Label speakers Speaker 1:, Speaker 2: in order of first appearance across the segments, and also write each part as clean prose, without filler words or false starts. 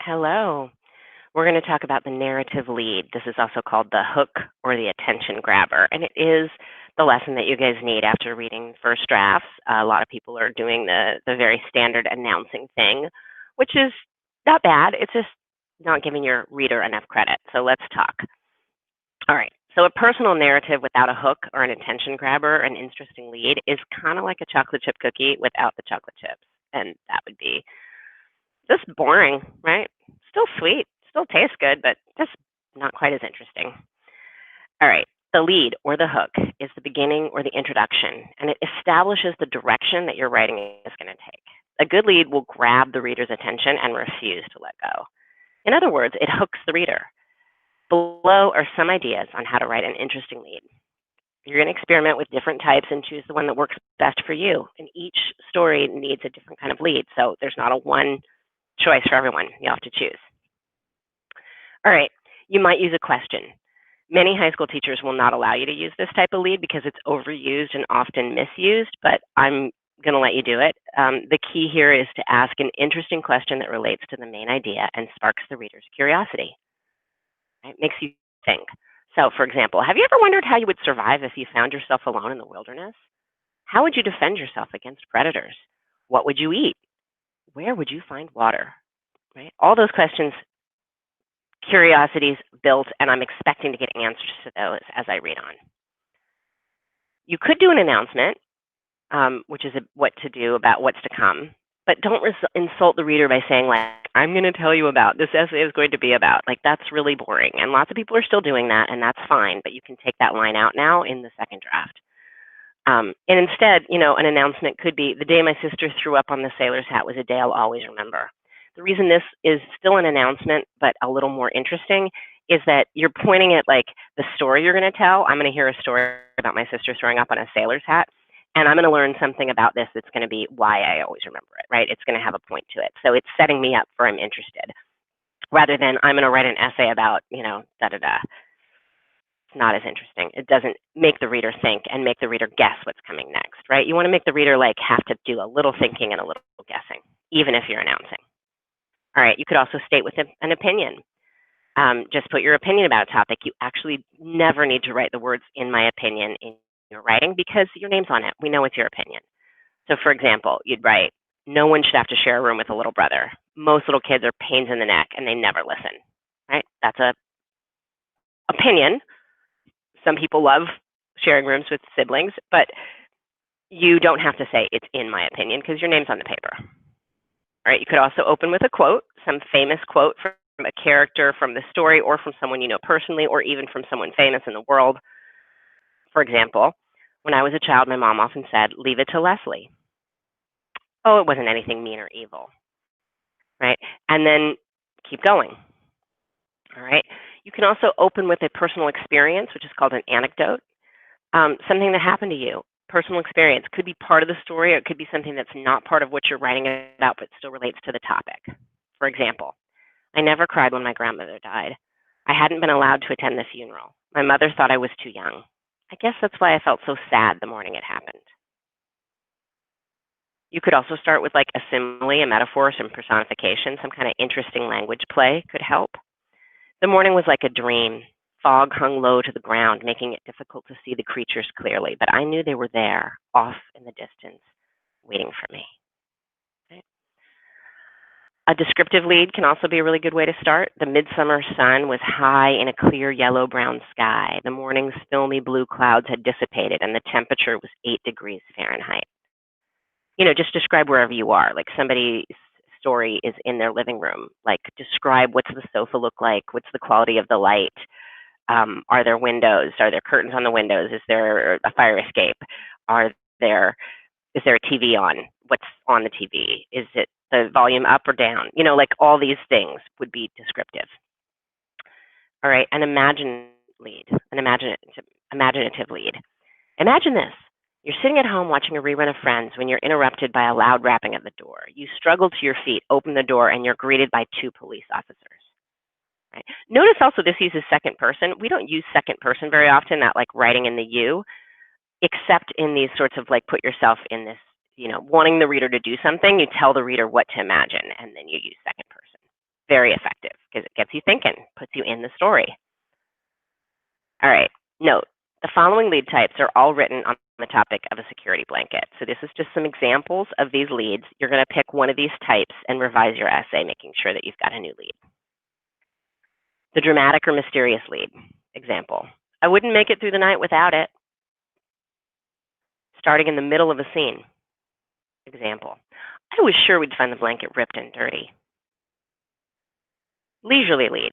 Speaker 1: Hello. We're going to talk about the narrative lead. This is also called the hook or the attention grabber, and it is the lesson that you guys need after reading first drafts. A lot of people are doing the very standard announcing thing, which is not bad. It's just not giving your reader enough credit. So let's talk. All right. So a personal narrative without a hook or an attention grabber, an interesting lead, is kind of like a chocolate chip cookie without the chocolate chips, and that would be just boring, right? Still sweet, still tastes good, but just not quite as interesting. All right, the lead or the hook is the beginning or the introduction, and it establishes the direction that your writing is going to take. A good lead will grab the reader's attention and refuse to let go. In other words, it hooks the reader. Below are some ideas on how to write an interesting lead. You're going to experiment with different types and choose the one that works best for you. And each story needs a different kind of lead, so there's not a one choice for everyone. You have to choose. All right, you might use a question. Many high school teachers will not allow you to use this type of lead because it's overused and often misused, but I'm going to let you do it. The key here is to ask an interesting question that relates to the main idea and sparks the reader's curiosity. It makes you think. So, for example, have you ever wondered how you would survive if you found yourself alone in the wilderness? How would you defend yourself against predators? What would you eat? Where would you find water? Right? All those questions, curiosities built, and I'm expecting to get answers to those as I read on. You could do an announcement, which is what to do about what's to come, but don't insult the reader by saying, like, I'm going to tell you about, this essay is going to be about. Like, that's really boring. And lots of people are still doing that, and that's fine, but you can take that line out now in the second draft. And instead, an announcement could be, the day my sister threw up on the sailor's hat was a day I'll always remember. The reason this is still an announcement, but a little more interesting, is that you're pointing at like the story you're going to tell. I'm going to hear a story about my sister throwing up on a sailor's hat, and I'm going to learn something about this that's going to be why I always remember it, right? It's going to have a point to it. So it's setting me up for I'm interested, rather than I'm going to write an essay about, da-da-da. It's not as interesting. It doesn't make the reader think and make the reader guess what's coming next, right? You want to make the reader like have to do a little thinking and a little guessing, even if you're announcing. All right, you could also state with an opinion. Just put your opinion about a topic. You actually never need to write the words "in my opinion" in your writing because your name's on it. We know it's your opinion. So for example, you'd write, no one should have to share a room with a little brother. Most little kids are pains in the neck and they never listen, right? That's a opinion. Some people love sharing rooms with siblings, but you don't have to say it's in my opinion because your name's on the paper. All right, you could also open with a quote, some famous quote from a character from the story or from someone you know personally or even from someone famous in the world. For example, when I was a child, my mom often said, leave it to Leslie. Oh, it wasn't anything mean or evil, right? And then keep going. All right, you can also open with a personal experience, which is called an anecdote, something that happened to you. Personal experience could be part of the story, or it could be something that's not part of what you're writing about, but still relates to the topic. For example, I never cried when my grandmother died. I hadn't been allowed to attend the funeral. My mother thought I was too young. I guess that's why I felt so sad the morning it happened. You could also start with like a simile, a metaphor, some personification, some kind of interesting language play could help. The morning was like a dream. Fog hung low to the ground, making it difficult to see the creatures clearly, but I knew they were there, off in the distance, waiting for me. Okay. A descriptive lead can also be a really good way to start. The midsummer sun was high in a clear yellow-brown sky. The morning's filmy blue clouds had dissipated, and the temperature was 8 degrees Fahrenheit. Just describe wherever you are. Like somebody's story is in their living room. Like describe what's the sofa look like, what's the quality of the light, are there windows, are there curtains on the windows, is there a fire escape, is there a TV on, what's on the TV, is it the volume up or down, like all these things would be descriptive. All right, an imaginative lead. Imagine this. You're sitting at home watching a rerun of Friends when you're interrupted by a loud rapping at the door. You struggle to your feet, open the door, and you're greeted by 2 police officers. Right? Notice also this uses second person. We don't use second person very often, that like writing in the you, except in these sorts of like put yourself in this, wanting the reader to do something, you tell the reader what to imagine, and then you use second person. Very effective because it gets you thinking, puts you in the story. All right, note, the following lead types are all written on the topic of a security blanket. So this is just some examples of these leads. You're going to pick one of these types and revise your essay, making sure that you've got a new lead. The dramatic or mysterious lead. Example, I wouldn't make it through the night without it. Starting in the middle of a scene. Example, I was sure we'd find the blanket ripped and dirty. Leisurely lead.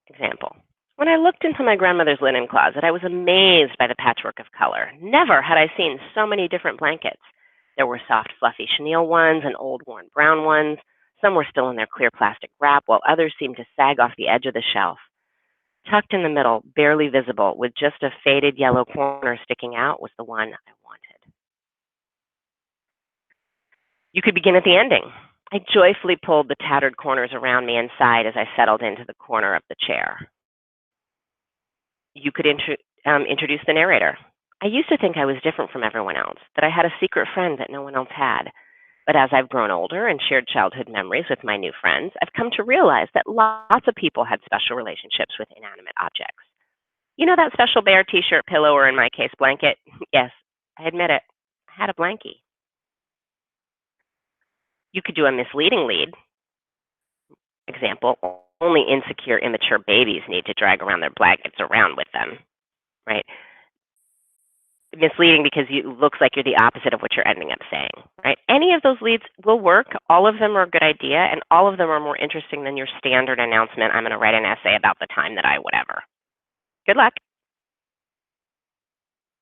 Speaker 1: Example, when I looked into my grandmother's linen closet, I was amazed by the patchwork of color. Never had I seen so many different blankets. There were soft, fluffy chenille ones and old, worn brown ones. Some were still in their clear plastic wrap, while others seemed to sag off the edge of the shelf. Tucked in the middle, barely visible, with just a faded yellow corner sticking out, was the one I wanted. You could begin at the ending. I joyfully pulled the tattered corners around me and sighed as I settled into the corner of the chair. You could introduce the narrator. I used to think I was different from everyone else, that I had a secret friend that no one else had. But as I've grown older and shared childhood memories with my new friends, I've come to realize that lots of people had special relationships with inanimate objects. You know that special bear t-shirt, pillow, or in my case, blanket? Yes, I admit it. I had a blankie. You could do a misleading lead. Example, only insecure, immature babies need to drag around their blankets around with them, right? Misleading because it looks like you're the opposite of what you're ending up saying, right? Any of those leads will work. All of them are a good idea, and all of them are more interesting than your standard announcement, I'm going to write an essay about the time that I whatever. Good luck.